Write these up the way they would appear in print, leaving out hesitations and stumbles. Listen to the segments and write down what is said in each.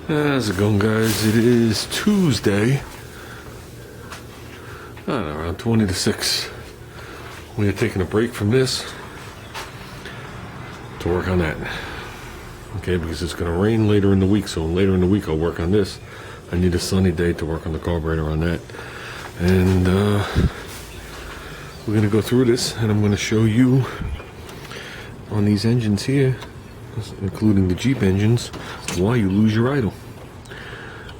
How's it going, guys? It is Tuesday. I don't know, around 20 to 6. We are taking a break from this to work on that. Okay, because it's going to rain later in the week, so later in the week I'll work on this. I need a sunny day to work on the carburetor on that. And we're going to go through this, and I'm going to show you on these engines here, including the Jeep engines, why you lose your idle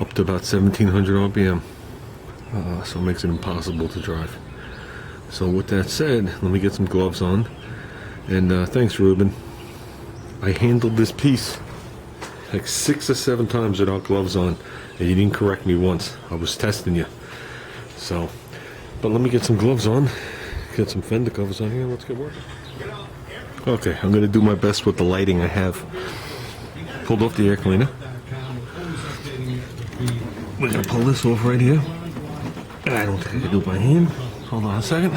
up to about 1700 RPM. So it makes it impossible to drive. So with that said, let me get some gloves on. And thanks, Ruben. I handled this piece like 6 or 7 times without gloves on, and you didn't correct me once. I was testing you. So, but let me get some gloves on, get some fender covers on here, let's get working. Okay, I'm gonna do my best with the lighting I have. Pulled off the air cleaner. We're gonna pull this off right here. I don't think I can do it by hand. Hold on a second.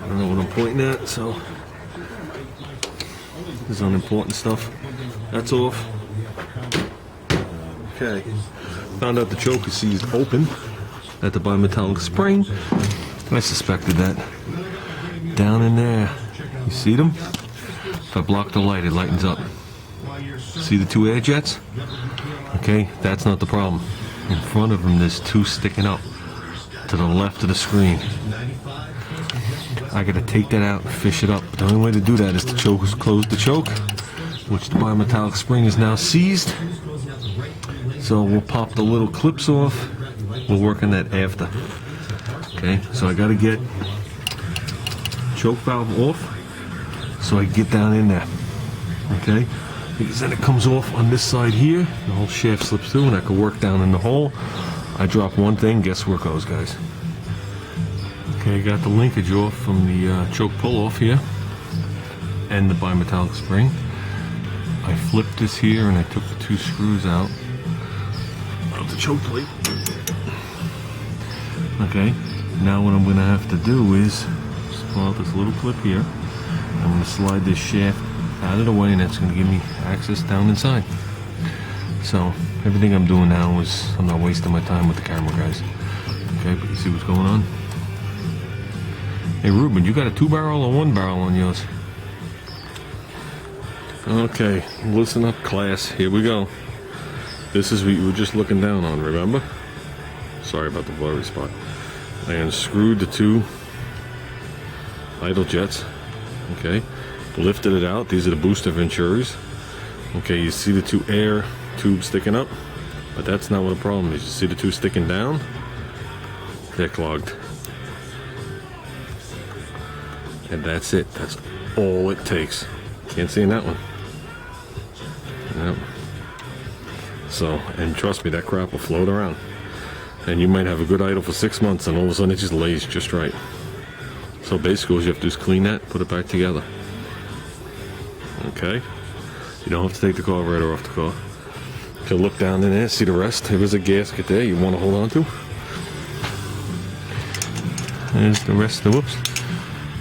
I don't know what I'm pointing at, so this is unimportant stuff. That's off. Okay. Found out the choke is seized open at the bimetallic spring. I suspected that. Down in there. You see them? If I block the light, it lightens up. See the 2 air jets? Okay, that's not the problem. In front of them, there's 2 sticking up to the left of the screen. I gotta take that out and fish it up. But the only way to do that is to close the choke, which the bimetallic spring is now seized. So we'll pop the little clips off. We'll work on that after. Okay, so I gotta get choke valve off so I can get down in there. Okay, because then it comes off on this side here. The whole shaft slips through, and I can work down in the hole. I drop one thing, guess where it goes, guys. Okay, got the linkage off from the choke pull off here and the bimetallic spring. I flipped this here and I took the 2 screws out of the choke plate. Okay, now what I'm going to have to do is just pull out this little clip here. I'm going to slide this shaft out of the way, and that's going to give me access down inside. So everything I'm doing now is I'm not wasting my time with the camera, guys. Okay, but you see what's going on? Hey Ruben, you got a 2-barrel or 1-barrel on yours? Okay, listen up, class. Here we go. This is what you were just looking down on, remember? Sorry about the blurry spot. I unscrewed the 2 idle jets. Okay, lifted it out. These are the booster venturis. Okay, you see the 2 air tubes sticking up, but that's not what the problem is. You see the 2 sticking down? They're clogged. And that's it. That's all it takes. Can't see in that one. Yep. So, and trust me, that crap will float around. And you might have a good idle for 6 months, and all of a sudden it just lays just right. So basically, all you have to do is clean that, put it back together. Okay? You don't have to take the carburetor off the car. You can look down in there, see the rest. There's a gasket there you want to hold on to. There's the rest of the, whoops.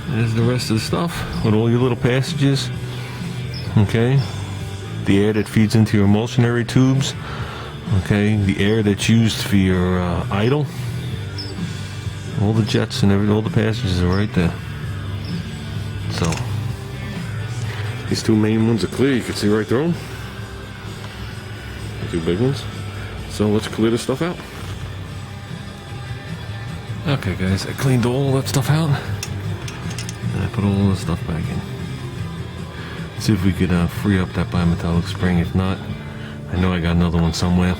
There's the rest of the stuff with all your little passages. Okay? The air that feeds into your emulsionary tubes. Okay? The air that's used for your idle. All the jets and all the passages are right there. So these 2 main ones are clear. You can see right through them. The 2 big ones. So let's clear this stuff out. Okay, guys, I cleaned all that stuff out, and I put all the stuff back in. See if we could free up that bimetallic spring. If not, I know I got another one somewhere,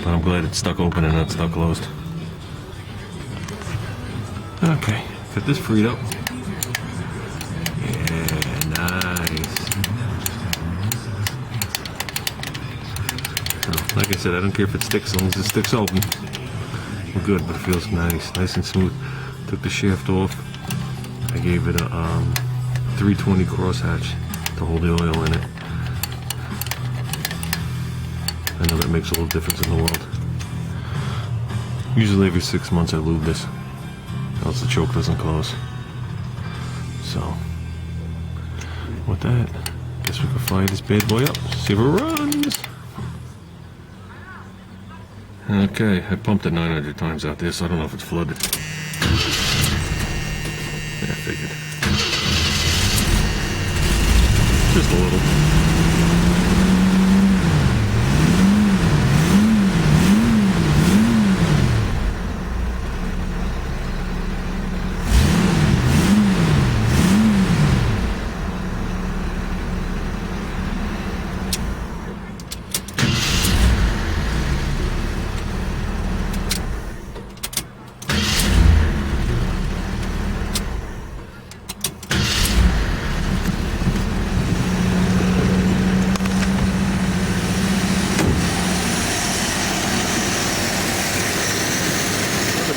but I'm glad it's stuck open and not stuck closed. Okay, got this freed up. Yeah, nice. So, like I said, I don't care if it sticks as long as it sticks open. We're good, but it feels nice and smooth. Took the shaft off. I gave it a 320 crosshatch to hold the oil in it. I know that makes a little difference in the world. Usually every 6 months I lube this, else the choke doesn't close. So With that, guess we can fire this bad boy up. See if it runs. Okay, I pumped it 900 times out there, so I don't know if it's flooded. Yeah, I figured. Just a little.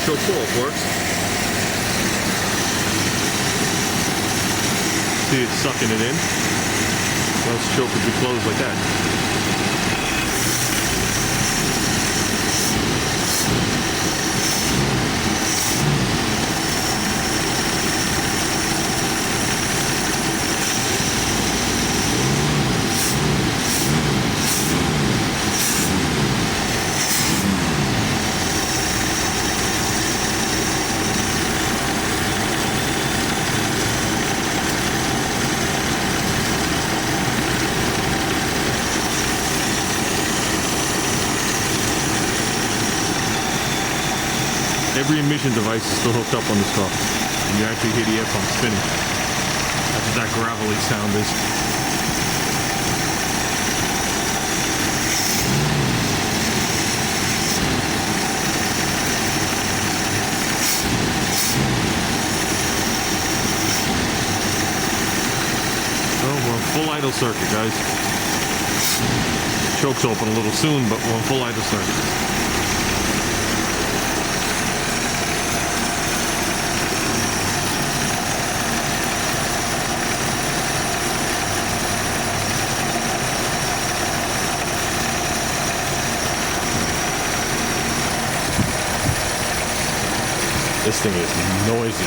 Choke full works. See it sucking it in. Or else the choke would be closed like that. Every emission device is still hooked up on this car. And you actually hear the air pump spinning. That's what that gravelly sound is. So we're on full idle circuit, guys. Choke's open a little soon, but we're on full idle circuit. This thing is noisy.